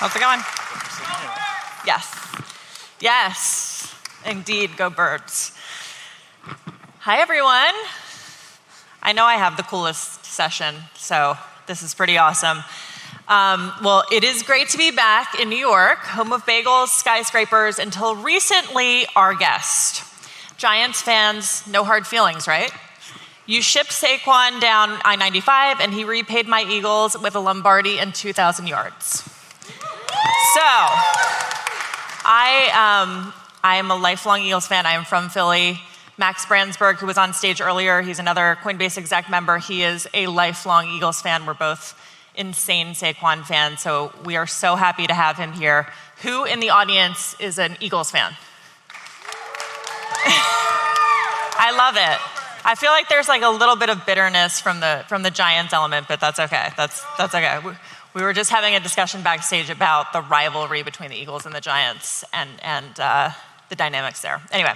How's it going? Yes. Yes, indeed, go birds. Hi, everyone. I know I have the coolest session, so this is pretty awesome. Well, it is great to be back in New York, home of bagels, skyscrapers, until recently our guest. Giants fans, no hard feelings, right? You shipped Saquon down I-95, and he repaid my Eagles with a Lombardi and 2,000 yards. So, I am a lifelong Eagles fan. I am from Philly. Max Brandsburg, who was on stage earlier, he's another Coinbase exec member. He is a lifelong Eagles fan. We're both insane Saquon fans, so we are so happy to have him here. Who in the audience is an Eagles fan? I love it. I feel like there's like a little bit of bitterness from the Giants element, but that's okay. That's okay. We were just having a discussion backstage about the rivalry between the Eagles and the Giants and the dynamics there. Anyway,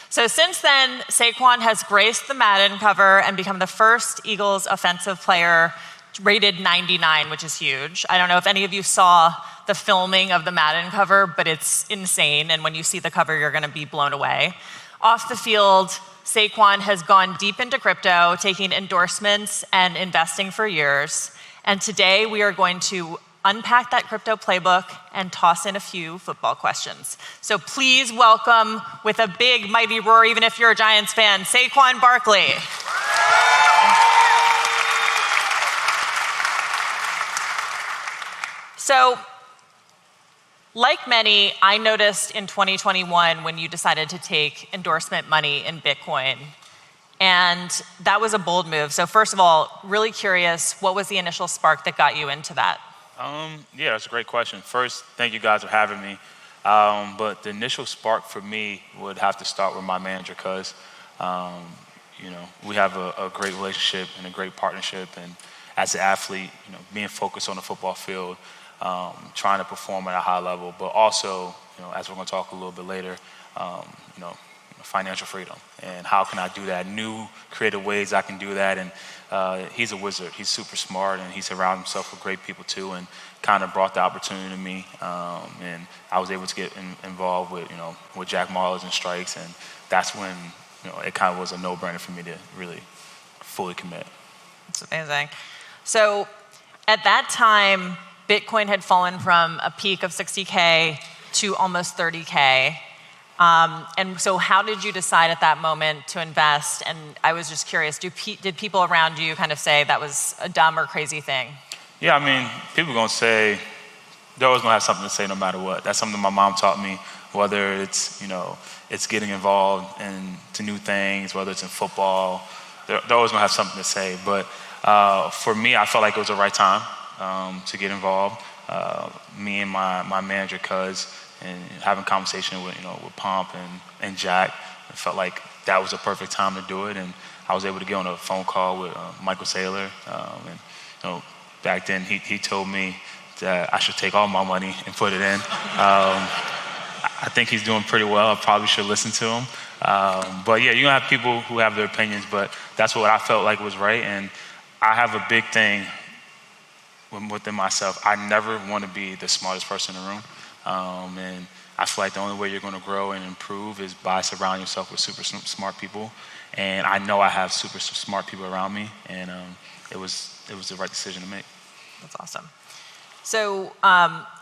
so since then, Saquon has graced the Madden cover and become the first Eagles offensive player rated 99, which is huge. I don't know if any of you saw the filming of the Madden cover, but it's insane. And when you see the cover, you're going to be blown away. Off the field, Saquon has gone deep into crypto, taking endorsements and investing for years. And today we are going to unpack that crypto playbook and toss in a few football questions. So please welcome, with a big, mighty roar, even if you're a Giants fan, Saquon Barkley. So, like many, I noticed in 2021 when you decided to take endorsement money in Bitcoin. And that was a bold move. So first of all, really curious, what was the initial spark that got you into that? Yeah, that's a great question. First, thank you guys for having me. But the initial spark for me would have to start with my manager, because we have a great relationship and a great partnership. And as an athlete, being focused on the football field, trying to perform at a high level, but also, as we're going to talk a little bit later, financial freedom, and how can I do that? New creative ways I can do that. And he's a wizard. He's super smart, and he surrounded himself with great people too, and kind of brought the opportunity to me. And I was able to get involved with Jack Marlers and strikes, and that's when it kind of was a no-brainer for me to really fully commit. That's amazing. So at that time, Bitcoin had fallen from a peak of 60K to almost 30K. And so how did you decide at that moment to invest? And I was just curious, did people around you kind of say that was a dumb or crazy thing? Yeah, I mean, people are going to say, they're always going to have something to say no matter what. That's something my mom taught me, whether it's, it's getting involved into new things, whether it's in football, they're always going to have something to say. But for me, I felt like it was the right time to get involved. Me and my manager, Cuz, and having conversation with Pomp and Jack, I felt like that was the perfect time to do it. And I was able to get on a phone call with Michael Saylor, and back then he told me that I should take all my money and put it in. I think he's doing pretty well. I probably should listen to him. But yeah, you're gonna have people who have their opinions, but that's what I felt like was right. And I have a big thing within myself. I never want to be the smartest person in the room. And I feel like the only way you're going to grow and improve is by surrounding yourself with super smart people. And I know I have super smart people around me, and it was the right decision to make. That's awesome. So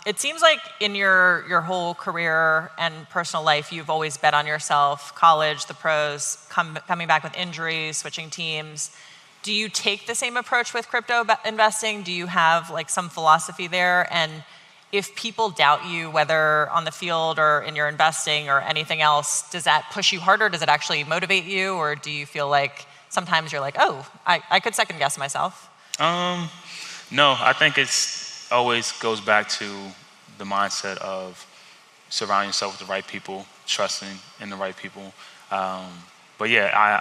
it seems like in your whole career and personal life, you've always bet on yourself. College, the pros, coming back with injuries, switching teams. Do you take the same approach with crypto investing? Do you have like some philosophy there? And if people doubt you, whether on the field or in your investing or anything else, does that push you harder? Does it actually motivate you? Or do you feel like sometimes you're like, oh, I could second guess myself? No, I think it's always goes back to the mindset of surrounding yourself with the right people, trusting in the right people. But yeah,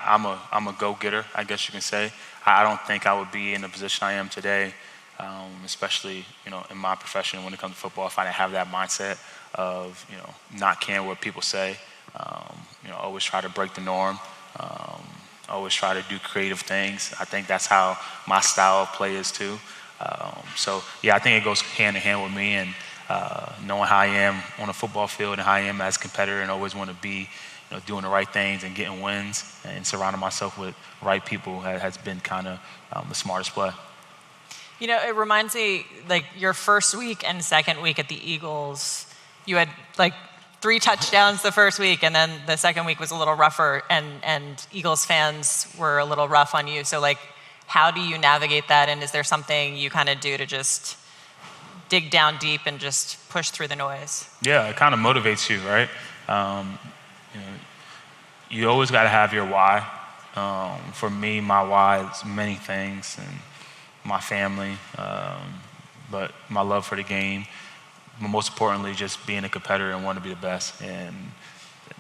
I'm a go-getter, I guess you can say. I don't think I would be in the position I am today, especially in my profession when it comes to football, if I didn't have that mindset of not caring what people say. Always try to break the norm. Always try to do creative things. I think that's how my style of play is too. So yeah, I think it goes hand in hand with me, and knowing how I am on a football field and how I am as a competitor, and always want to be, doing the right things and getting wins, and surrounding myself with right people has been kind of the smartest play. It reminds me, like, your first week and second week at the Eagles, you had like 3 touchdowns the first week, and then the second week was a little rougher, and Eagles fans were a little rough on you. So, like, how do you navigate that, and is there something you kind of do to just dig down deep and just push through the noise? Yeah, it kind of motivates you, right? You always got to have your why. For me, my why is many things, and my family, but my love for the game. But most importantly, just being a competitor and wanting to be the best. And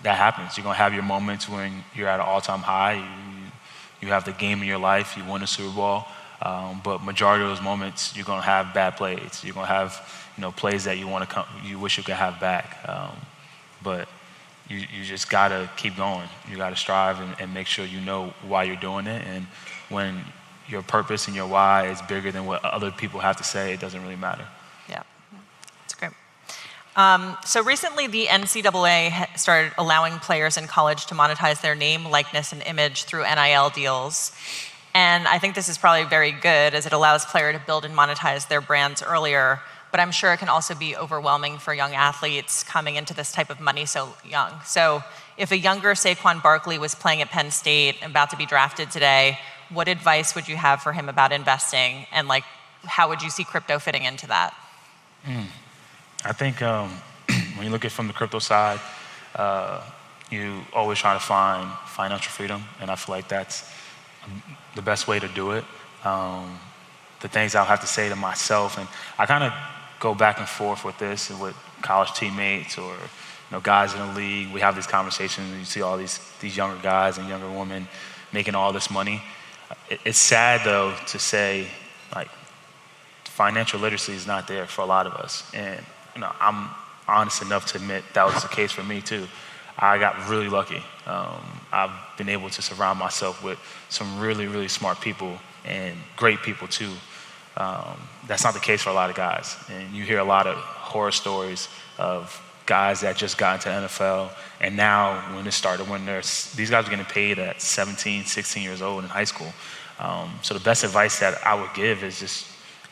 that happens. You're going to have your moments when you're at an all-time high. You have the game in your life. You win a Super Bowl. But majority of those moments, you're going to have bad plays. You're going to have, plays that you wish you could have back. But you just got to keep going. You got to strive and make sure you know why you're doing it. And when your purpose and your why is bigger than what other people have to say, it doesn't really matter. Yeah, that's great. So recently, the NCAA started allowing players in college to monetize their name, likeness, and image through NIL deals. And I think this is probably very good, as it allows players to build and monetize their brands earlier. But I'm sure it can also be overwhelming for young athletes coming into this type of money so young. So if a younger Saquon Barkley was playing at Penn State and about to be drafted today, what advice would you have for him about investing, and like, how would you see crypto fitting into that? I think when you look at it from the crypto side, you always try to find financial freedom, and I feel like that's the best way to do it. The things I'll have to say to myself, and I kind of go back and forth with this and with college teammates or guys in the league. We have these conversations, and you see all these younger guys and younger women making all this money. It's sad, though, to say, like, financial literacy is not there for a lot of us. And I'm honest enough to admit that was the case for me, too. I got really lucky. I've been able to surround myself with some really, really smart people and great people, too. That's not the case for a lot of guys. And you hear a lot of horror stories of guys that just got into the NFL, and now when it started, these guys are getting paid at 17, 16 years old in high school. So the best advice that I would give is just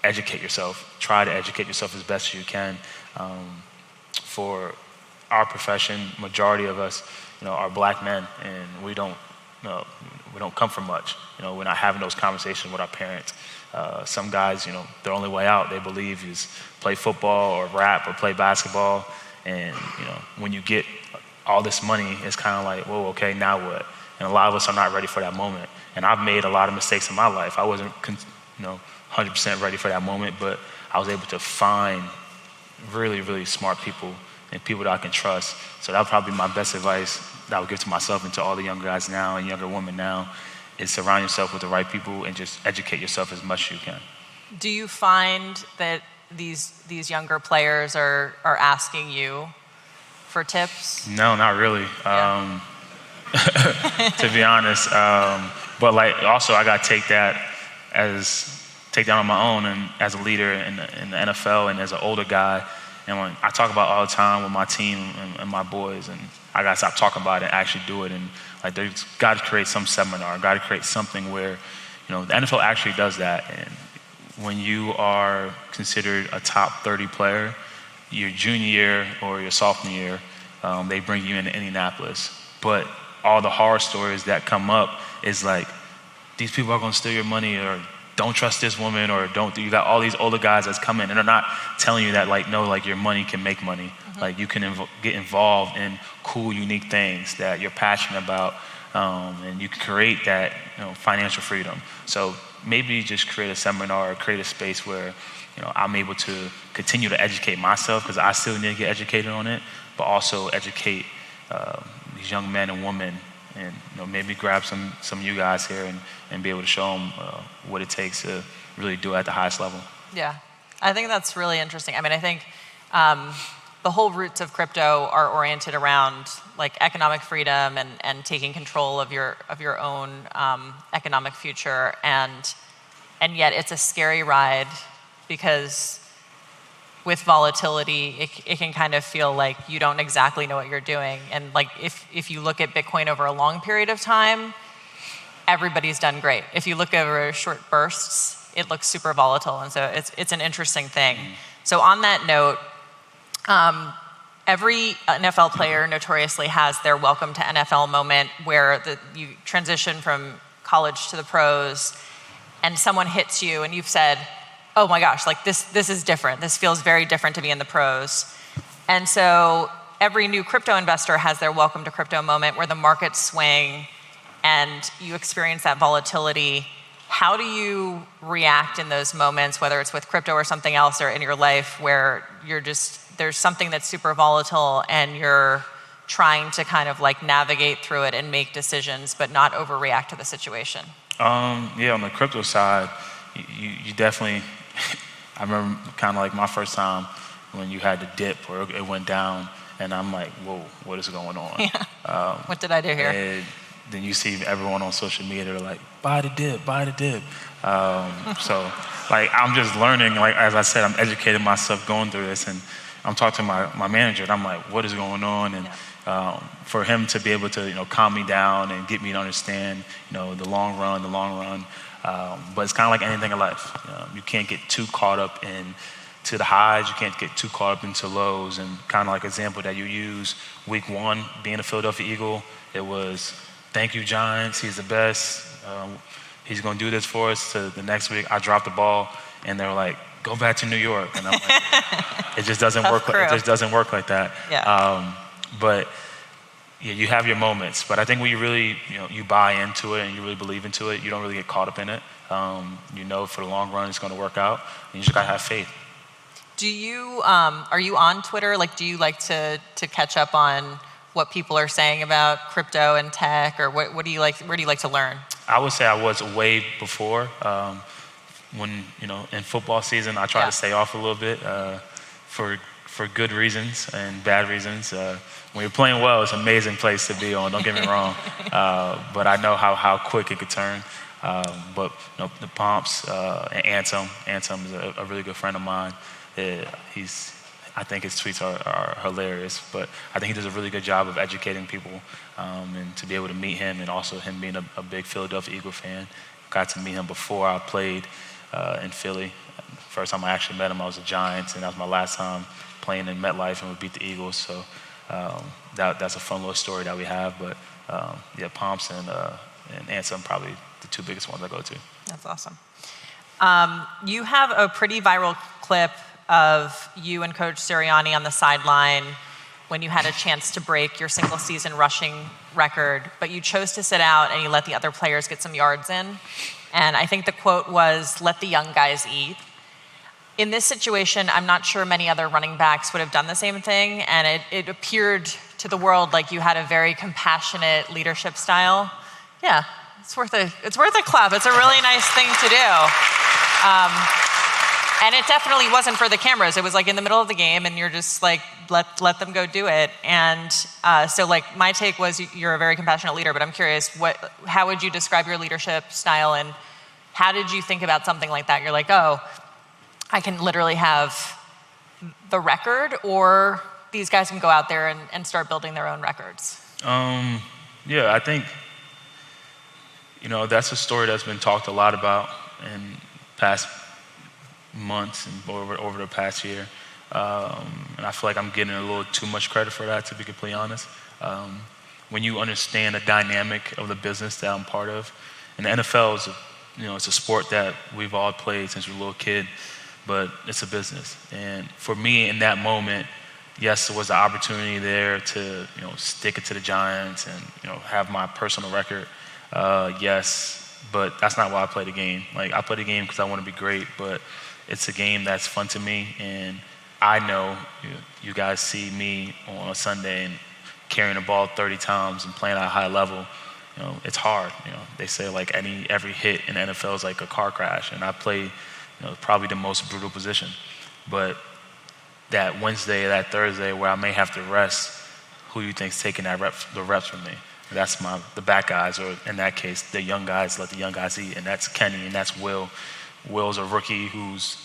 educate yourself. Try to educate yourself as best as you can. For our profession, majority of us, are black men, and we don't come from much. We're not having those conversations with our parents. Some guys, their only way out, they believe, is play football or rap or play basketball. And, when you get all this money, it's kind of like, whoa, okay, now what? And a lot of us are not ready for that moment. And I've made a lot of mistakes in my life. I wasn't, 100% ready for that moment, but I was able to find really, really smart people and people that I can trust. So that would probably be my best advice that I would give to myself and to all the younger guys now and younger women now, is surround yourself with the right people and just educate yourself as much as you can. Do you find that these younger players are asking you for tips? No, not really. Yeah. To be honest. But also I got to take that on my own, and as a leader in the NFL and as an older guy. And when I talk about all the time with my team and my boys, and I got to stop talking about it and actually do it. And there's got to create some seminar, got to create something where, the NFL actually does that. And when you are considered a top 30 player, your junior year or your sophomore year, they bring you into Indianapolis. But all the horror stories that come up is like, these people are going to steal your money, or don't trust this woman, or you got all these older guys that's coming, and they're not telling you that, your money can make money. Mm-hmm. You can get involved in cool, unique things that you're passionate about, and you can create that, financial freedom. So maybe just create a seminar or create a space where, I'm able to continue to educate myself, because I still need to get educated on it, but also educate these young men and women, and maybe grab some of you guys here and be able to show them what it takes to really do it at the highest level. Yeah, I think that's really interesting. I mean, I think the whole roots of crypto are oriented around economic freedom and taking control of your own economic future, and yet it's a scary ride, because with volatility, it can kind of feel like you don't exactly know what you're doing. And like if you look at Bitcoin over a long period of time, everybody's done great. If you look over short bursts, it looks super volatile. And so it's an interesting thing. So on that note, every NFL player notoriously has their welcome to NFL moment where you transition from college to the pros and someone hits you and you've said, oh my gosh, like this is different. This feels very different to be in the pros. And so every new crypto investor has their welcome to crypto moment where the markets swing and you experience that volatility. How do you react in those moments, whether it's with crypto or something else or in your life where there's something that's super volatile and you're trying to kind of like navigate through it and make decisions but not overreact to the situation? Yeah, on the crypto side, you definitely, I remember kind of like my first time when you had the dip or it went down and I'm like, whoa, what is going on? Yeah. What did I do here? And then you see everyone on social media, they're like, buy the dip, buy the dip. So like, I'm just learning, like, as I said, I'm educating myself going through this and I'm talking to my manager and I'm like, what is going on? And for him to be able to, calm me down and get me to understand, the long run. But it's kind of like anything in life. You can't get too caught up into the highs. You can't get too caught up into lows. And kind of like example that you use, week 1, being a Philadelphia Eagle, it was, thank you, Giants. He's the best. He's going to do this for us. So the next week, I dropped the ball, and they were like, go back to New York. And I'm like, it just doesn't work. It just doesn't work like that. Yeah. But yeah, you have your moments. But I think when you really, you buy into it and you really believe into it, you don't really get caught up in it. For the long run, it's going to work out. And you just got to have faith. Do you, are you on Twitter? Like, do you like to catch up on what people are saying about crypto and tech, or what do you like? Where do you like to learn? I would say I was way before. When in football season, I try to stay off a little bit for good reasons and bad reasons. When you're playing well, it's an amazing place to be on. Don't get me wrong, but I know how quick it could turn. But the Pomps and Antum is a really good friend of mine. I think his tweets are hilarious, but I think he does a really good job of educating people, and to be able to meet him, and also him being a big Philadelphia Eagle fan. Got to meet him before I played in Philly. First time I actually met him, I was a Giants, and that was my last time playing in MetLife, and we beat the Eagles. So that's a fun little story that we have. But Pomps and Anselm probably the two biggest ones I go to. That's awesome. You have a pretty viral clip of you and Coach Sirianni on the sideline when you had a chance to break your single season rushing record, but you chose to sit out and you let the other players get some yards in. And I think the quote was, let the young guys eat. In this situation, I'm not sure many other running backs would have done the same thing, and it appeared to the world like you had a very compassionate leadership style. Yeah, it's worth a clap. It's a really nice thing to do. And it definitely wasn't for the cameras. It was like in the middle of the game and you're just like, let them go do it. And so like my take was you're a very compassionate leader, but I'm curious, how would you describe your leadership style and how did you think about something like that? You're like, oh, I can literally have the record, or these guys can go out there and start building their own records? Yeah, I think, that's a story that's been talked a lot about in past months and over the past year. And I feel like I'm getting a little too much credit for that, to be completely honest. When you understand the dynamic of the business that I'm part of, and the NFL is it's a sport that we've all played since we were a little kid, but it's a business. And for me in that moment, yes, there was the opportunity there to, stick it to the Giants and, have my personal record. Yes, but that's not why I play the game. Like, I play the game because I want to be great, but it's a game that's fun to me. And I know you guys see me on a Sunday and carrying the ball 30 times and playing at a high level. It's hard. They say like every hit in the NFL is like a car crash, and I play, probably the most brutal position. But that Wednesday, that Thursday, where I may have to rest, who do you think's taking the reps from me? That's the back guys, or in that case, the young guys. Let the young guys eat, and that's Kenny, and that's Will. Will's a rookie who's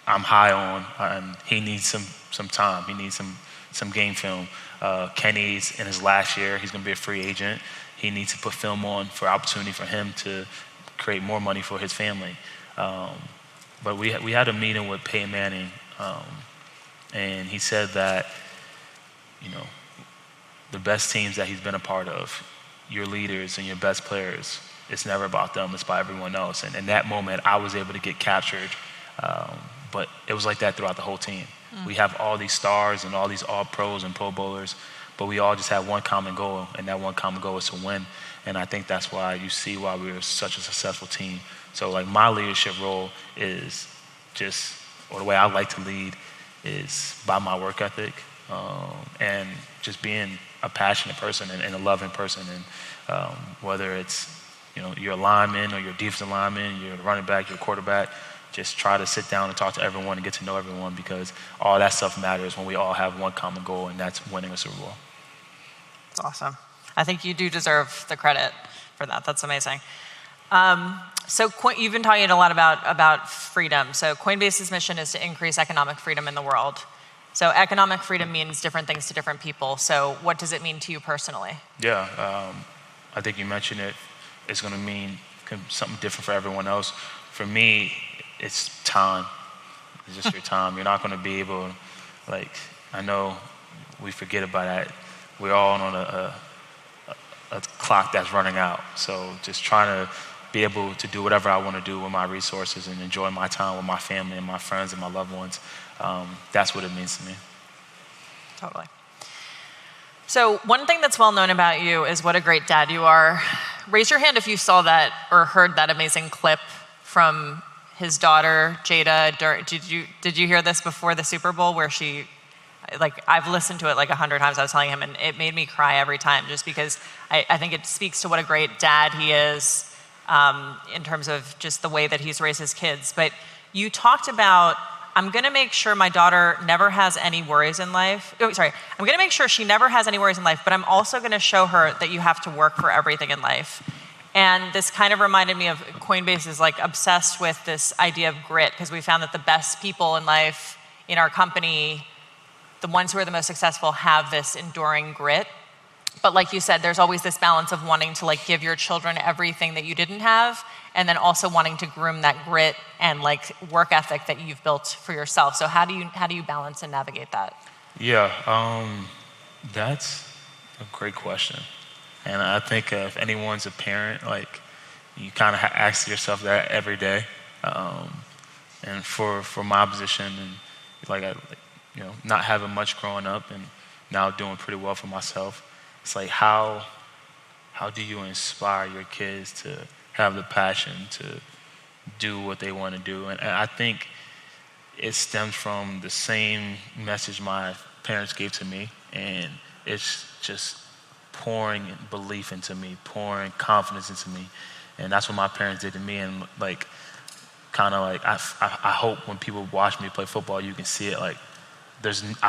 I'm high on, and he needs some time. He needs some game film. Kenny's in his last year. He's going to be a free agent. He needs to put film on for opportunity for him to create more money for his family. But we had a meeting with Peyton Manning, and he said that, the best teams that he's been a part of, your leaders and your best players, it's never about them, it's about everyone else. And in that moment, I was able to get captured, but it was like that throughout the whole team. We have all these stars and all these all-pros and pro bowlers, but we all just have one common goal, and that one common goal is to win. And I think that's why you see why we were such a successful team. So like my leadership role is or the way I like to lead is by my work ethic, and just being a passionate person and a loving person. And whether it's, your lineman or your defensive lineman, your running back, your quarterback, just try to sit down and talk to everyone and get to know everyone, because all that stuff matters when we all have one common goal, and that's winning a Super Bowl. That's awesome. I think you do deserve the credit for that. That's amazing. So you've been talking a lot about freedom. So Coinbase's mission is to increase economic freedom in the world. So economic freedom means different things to different people. So what does it mean to you personally? Yeah, I think you mentioned it. It's going to mean something different for everyone else. For me, it's time. It's just your time. You're not going to be able, I know we forget about that. We're all on a clock that's running out. So just trying to be able to do whatever I want to do with my resources and enjoy my time with my family and my friends and my loved ones. That's what it means to me. Totally. So one thing that's well known about you is what a great dad you are. Raise your hand if you saw that or heard that amazing clip from his daughter, Jada. Did you hear this before the Super Bowl where she, I've listened to it 100 times, I was telling him, and it made me cry every time just because I think it speaks to what a great dad he is in terms of just the way that he's raised his kids. But you talked about, I'm going to make sure my daughter never has any worries in life. I'm going to make sure she never has any worries in life, but I'm also going to show her that you have to work for everything in life. And this kind of reminded me of Coinbase is obsessed with this idea of grit, because we found that the best people in life in our company, the ones who are the most successful, have this enduring grit. But like you said, there's always this balance of wanting to give your children everything that you didn't have, and then also wanting to groom that grit and work ethic that you've built for yourself. So how do you balance and navigate that? Yeah, that's a great question. And I think if anyone's a parent, you kind of ask yourself that every day. And for my position, and not having much growing up and now doing pretty well for myself, it's how do you inspire your kids to have the passion to do what they want to do? And I think it stems from the same message my parents gave to me, and it's just pouring belief into me, pouring confidence into me. And that's what my parents did to me. And I hope when people watch me play football, you can see it. I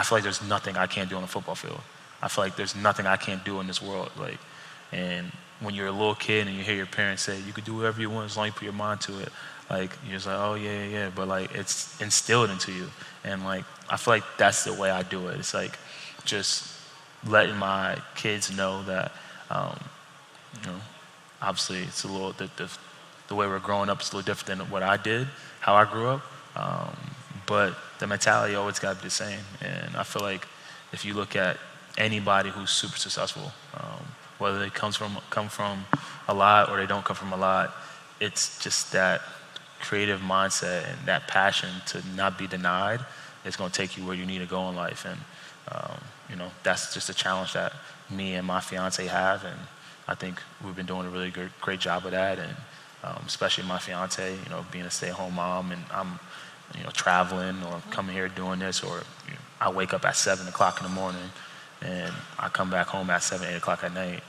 feel like there's nothing I can't do on a football field. I feel like there's nothing I can't do in this world. And when you're a little kid and you hear your parents say, you can do whatever you want as long as you put your mind to it, you're just oh yeah. But it's instilled into you. And I feel like that's the way I do it. It's just letting my kids know that, obviously it's a little, the way we're growing up is a little different than what I did, how I grew up. But the mentality always got to be the same. And I feel like if you look at anybody who's super successful, whether they come from a lot or they don't come from a lot, it's just that creative mindset and that passion to not be denied is going to take you where you need to go in life. And that's just a challenge that me and my fiance have, and I think we've been doing a really great job of that. And especially my fiance, being a stay-at-home mom, and I'm traveling or coming here doing this, or I wake up at 7 o'clock in the morning and I come back home at 7, 8 o'clock at night.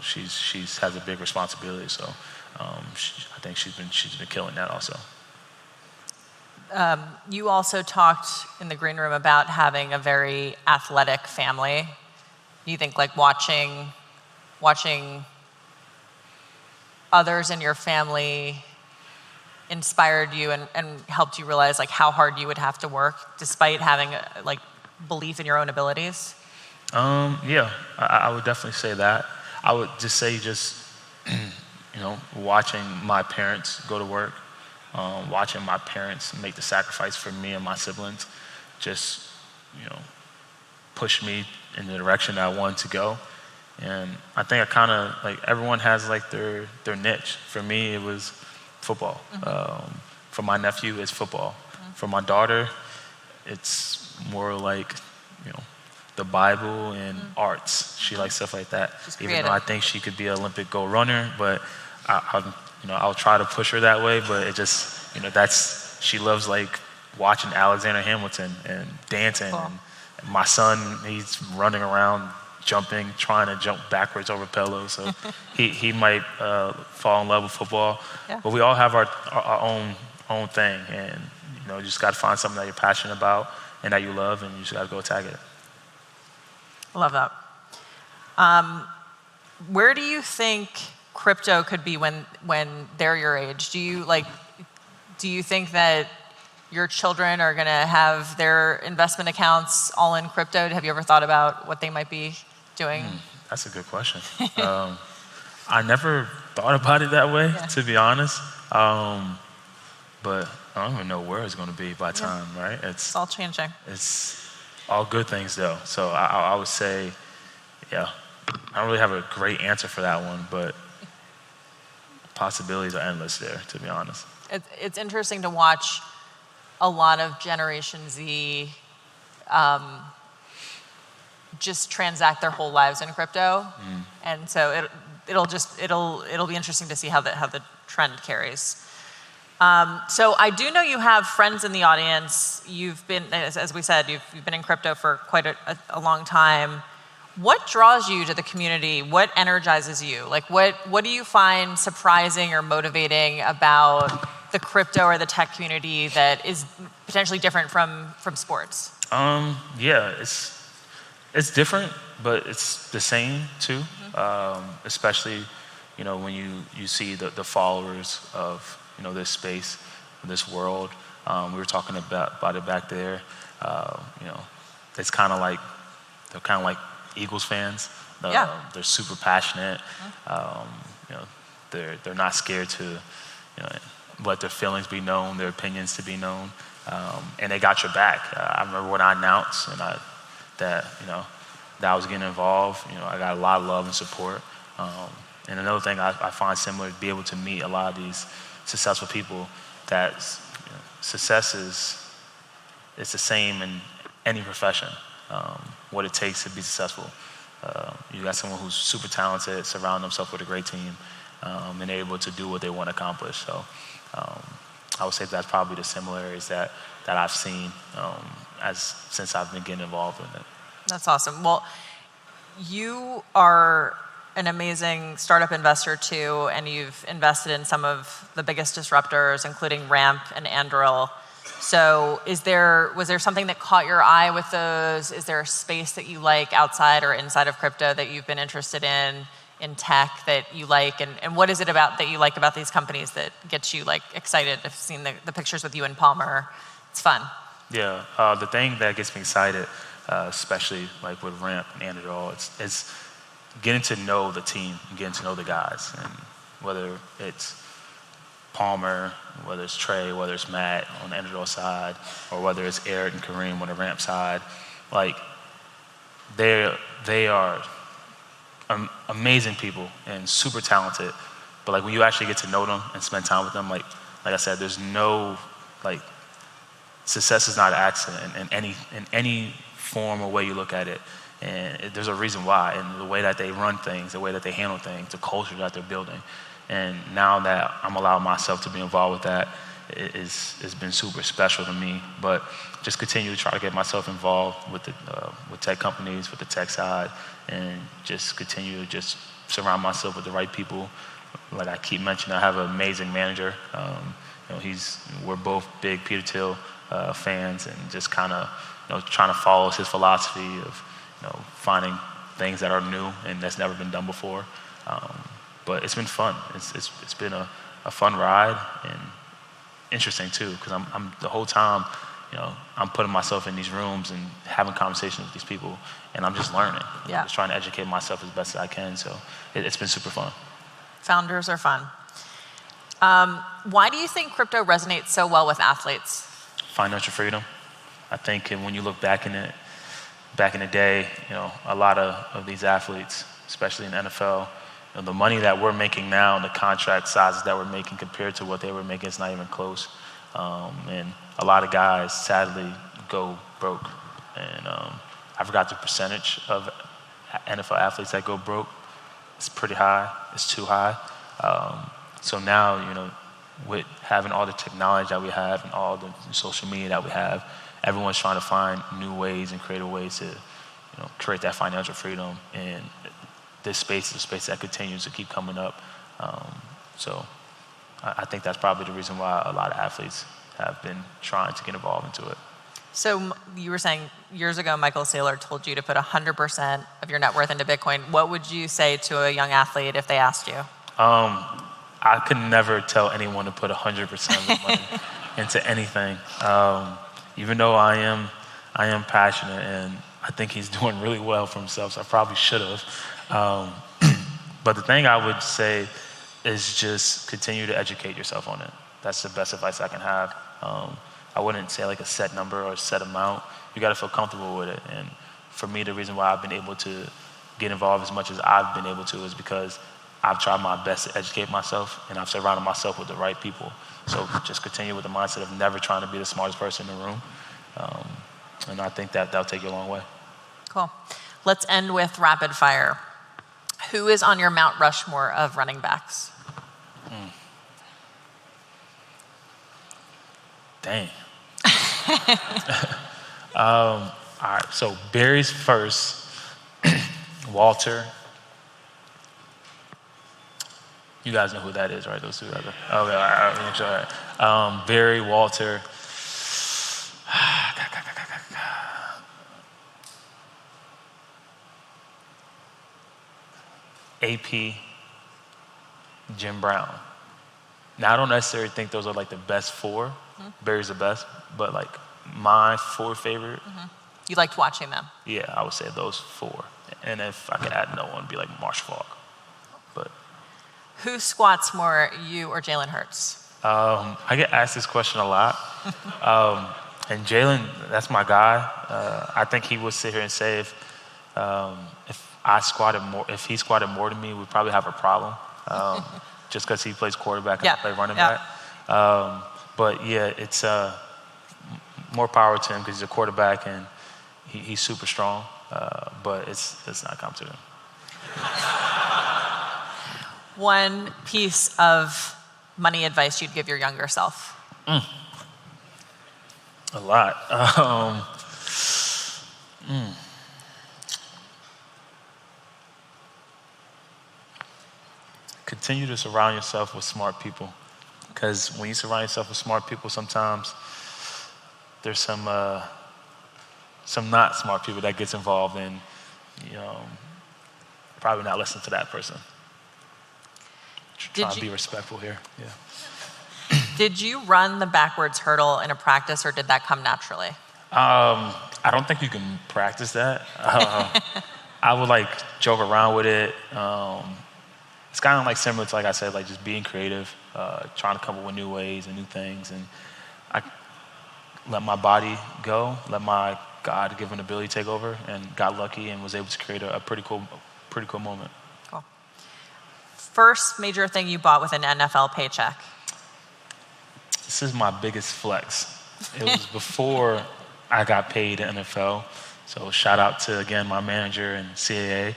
She's has a big responsibility, so I think she's been killing that also. You also talked in the green room about having a very athletic family. You think watching others in your family inspired you and helped you realize like how hard you would have to work despite having like belief in your own abilities? Yeah, I would definitely say that. I would just say watching my parents go to work, watching my parents make the sacrifice for me and my siblings, just, pushed me in the direction that I wanted to go. And I think I kind of, like, everyone has like their niche. For me, it was football. For my nephew, it's football. For my daughter, it's more like, the Bible and arts. She likes stuff like that. Even though I think she could be an Olympic gold runner, but I'll try to push her that way. But it just, she loves like watching Alexander Hamilton and dancing. Cool. And my son, he's running around, jumping, trying to jump backwards over pillows. So he might fall in love with football. Yeah. But we all have our own thing, and you just got to find something that you're passionate about and that you love, and you just got to go attack it. I love that. Where do you think crypto could be when they're your age? Do you think that your children are going to have their investment accounts all in crypto? Have you ever thought about what they might be doing? That's a good question. I never thought about it that way, to be honest. But I don't even know where it's going to be by time, right? It's all changing. It's all good things, though. So I would say, I don't really have a great answer for that one, but possibilities are endless there, to be honest. It's interesting to watch a lot of Generation Z just transact their whole lives in crypto, and so it'll be interesting to see how the trend carries. So I do know you have friends in the audience. You've been, as we said, you've been in crypto for quite a long time. What draws you to the community? What energizes you? Like what do you find surprising or motivating about the crypto or the tech community that is potentially different from sports? It's different, but it's the same too. Especially, when you see the followers of this space, this world. We were talking about it back there. It's kind of like Eagles fans. They're super passionate. They're not scared to let their feelings be known, their opinions to be known, and they got your back. I remember when I announced that I was getting involved. I got a lot of love and support. And another thing I find similar is be able to meet a lot of these successful people. That success is the same in any profession. What it takes to be successful. You got someone who's super talented, surround themselves with a great team, and able to do what they want to accomplish. So I would say that's probably the similarities that I've seen since I've been getting involved in it. That's awesome. Well, you are an amazing startup investor too, and you've invested in some of the biggest disruptors, including Ramp and Anduril. So was there something that caught your eye with those? Is there a space that you like outside or inside of crypto that you've been interested in tech that you like? And what is it about that you like about these companies that gets you like excited? I've seen the pictures with you and Palmer. It's fun. Yeah, the thing that gets me excited, especially like with Ramp and Anduril, it's getting to know the team, getting to know the guys, and whether it's Palmer, whether it's Trey, whether it's Matt on the Anduril side, or whether it's Eric and Kareem on the Ramp side, like they are amazing people and super talented. But like when you actually get to know them and spend time with them, like I said, there's no success is not an accident in any form or way you look at it. And there's a reason why, and the way that they run things, the way that they handle things, the culture that they're building. And now that I'm allowing myself to be involved with that, it's been super special to me. But just continue to try to get myself involved with tech companies, with the tech side, and just continue to just surround myself with the right people. Like I keep mentioning, I have an amazing manager. We're both big Peter Thiel fans, and just kind of trying to follow his philosophy of finding things that are new and that's never been done before. But it's been fun. It's been a fun ride, and interesting too, because I'm the whole time, I'm putting myself in these rooms and having conversations with these people, and I'm just learning. Yeah. I'm just trying to educate myself as best as I can. So it's been super fun. Founders are fun. Why do you think crypto resonates so well with athletes? Financial freedom. I think when you look back in the day, a lot of these athletes, especially in the NFL, the money that we're making now and the contract sizes that we're making compared to what they were making is not even close. And a lot of guys sadly go broke. And I forgot the percentage of NFL athletes that go broke. It's pretty high. It's too high. So now, with having all the technology that we have and all the social media that we have, everyone's trying to find new ways and creative ways to, create that financial freedom. And this space is a space that continues to keep coming up. So I think that's probably the reason why a lot of athletes have been trying to get involved into it. So you were saying years ago, Michael Saylor told you to put 100% of your net worth into Bitcoin. What would you say to a young athlete if they asked you? I could never tell anyone to put 100% of their money into anything. Even though I am passionate, and I think he's doing really well for himself, so I probably should have. But the thing I would say is just continue to educate yourself on it. That's the best advice I can have. I wouldn't say like a set number or a set amount. You got to feel comfortable with it. And for me, the reason why I've been able to get involved as much as I've been able to is because I've tried my best to educate myself, and I've surrounded myself with the right people. So just continue with the mindset of never trying to be the smartest person in the room. And I think that'll take you a long way. Cool. Let's end with rapid fire. Who is on your Mount Rushmore of running backs? Dang. All right, so Barry's first, Walter. You guys know who that is, right? Those two guys. Okay, all right. Barry, Walter. AP, Jim Brown. Now, I don't necessarily think those are like the best four. Mm-hmm. Barry's the best, but like my four favorite. Mm-hmm. You liked watching them? Yeah, I would say those four. And if I could add no one, it'd be like Marsh Falk. But who squats more, you or Jalen Hurts? I get asked this question a lot. And Jalen, that's my guy. I think he would sit here and say if he squatted more than me, we'd probably have a problem. Just because he plays quarterback and I play running back. But yeah, it's more power to him because he's a quarterback and he's super strong. But it's not competitive. One piece of money advice you'd give your younger self? A lot. Continue to surround yourself with smart people, because when you surround yourself with smart people, sometimes there's some not smart people that gets involved, and probably not listen to that person. Try to be respectful here. Yeah. Did you run the backwards hurdle in a practice, or did that come naturally? I don't think you can practice that. I would like joke around with it. It's kind of like similar to, like I said, like just being creative, trying to come up with new ways and new things. And I let my body go, let my God-given ability take over, and got lucky and was able to create a pretty cool moment. Cool. First major thing you bought with an NFL paycheck? This is my biggest flex. It was before I got paid in NFL. So shout out to, again, my manager and CAA.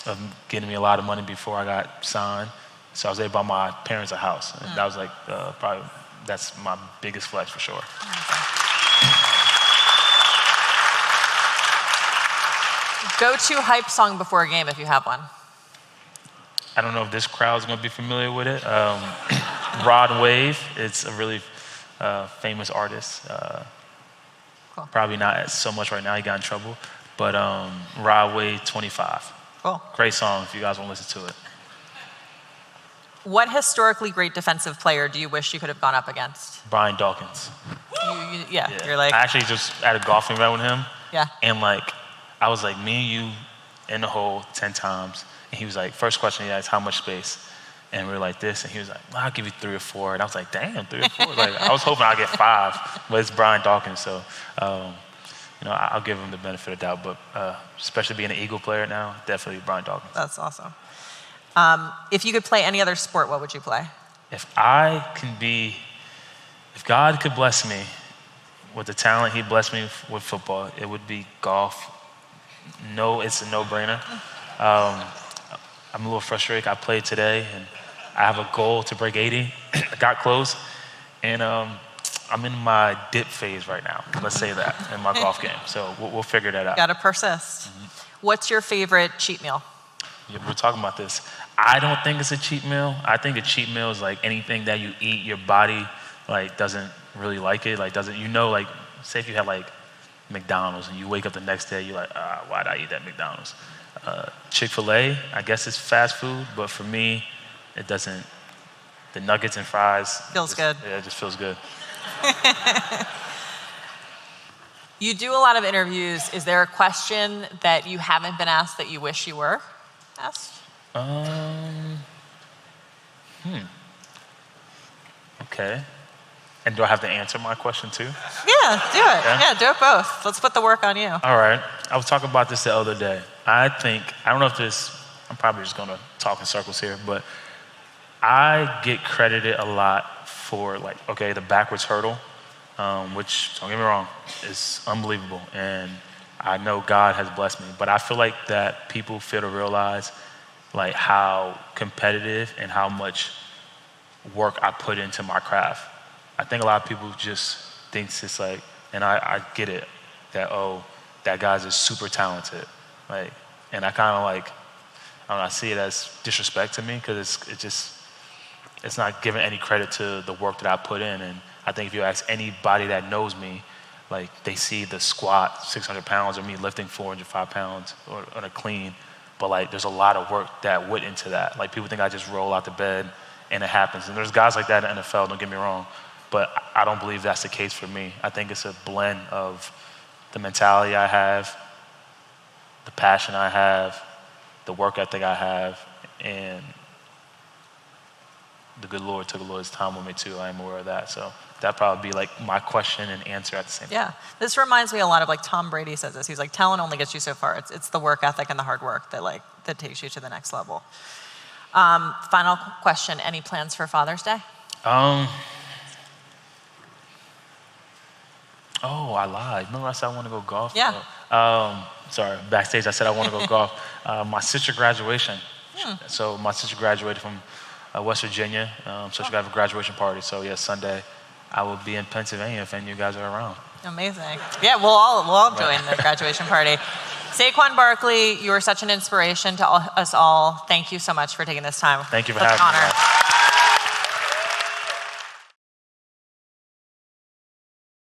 Of getting me a lot of money before I got signed. So I was able to buy my parents a house. And that was like probably, that's my biggest flex for sure. Go-to hype song before a game if you have one. I don't know if this crowd's gonna be familiar with it. Rod Wave, it's a really famous artist. Cool. Probably not so much right now, he got in trouble. But Rod Wave 25. Cool. Great song if you guys want to listen to it. What historically great defensive player do you wish you could have gone up against? Brian Dawkins. You're like... I actually just had a golfing event with him. Yeah. And like, I was like, me and you in the hole 10 times. And he was like, first question he asked, how much space? And we were like this, and he was like, well, I'll give you 3 or 4. And I was like, damn, 3 or 4? Like, I was hoping I'd get 5, but it's Brian Dawkins, so, I'll give him the benefit of the doubt, but especially being an Eagle player now, definitely Brian Dawkins. That's awesome. If you could play any other sport, what would you play? If God could bless me with the talent he blessed me with football, it would be golf. No, it's a no-brainer. I'm a little frustrated. I played today, and I have a goal to break 80. I got close, and I'm in my dip phase right now. Let's say that in my golf game. So we'll figure that out. Got to persist. Mm-hmm. What's your favorite cheat meal? Yeah, we're talking about this. I don't think it's a cheat meal. I think a cheat meal is like anything that you eat, your body like doesn't really like it. Like say if you had like McDonald's and you wake up the next day, you're like, why did I eat that McDonald's? Chick-fil-A, I guess it's fast food, but for me, it doesn't. The nuggets and fries feels good. Yeah, it just feels good. You do a lot of interviews. Is there a question that you haven't been asked that you wish you were asked? Okay. And do I have to answer my question too? Yeah, do it. Yeah, do it both. Let's put the work on you. All right. I was talking about this the other day. I don't know if I'm probably just going to talk in circles here, but I get credited a lot for the backwards hurdle, which, don't get me wrong, is unbelievable. And I know God has blessed me, but I feel like that people fail to realize like how competitive and how much work I put into my craft. I think a lot of people just think it's like, and I get it, that, that guy's just super talented. Like, and I kind of I see it as disrespect to me because it's not giving any credit to the work that I put in. And I think if you ask anybody that knows me, like they see the squat, 600 pounds, or me lifting 405 pounds on a clean, but like there's a lot of work that went into that. Like people think I just roll out the bed and it happens. And there's guys like that in the NFL, don't get me wrong, but I don't believe that's the case for me. I think it's a blend of the mentality I have, the passion I have, the work ethic I have, and the good Lord took a little his time with me too. I am aware of that. So that'd probably be like my question and answer at the same time. Yeah, this reminds me a lot of like Tom Brady says this. He's like, talent only gets you so far. It's the work ethic and the hard work that takes you to the next level. Final question, any plans for Father's Day? I lied. Remember I said I want to go golf? Yeah. Sorry, backstage I said I want to go golf. My sister graduation. So my sister graduated from West Virginia, so she got a graduation party. So yeah, Sunday I will be in Pennsylvania if any of you guys are around. Amazing. Yeah, we'll all join the graduation party. Saquon Barkley, you are such an inspiration to us all. Thank you so much for taking this time. Thank you for having me.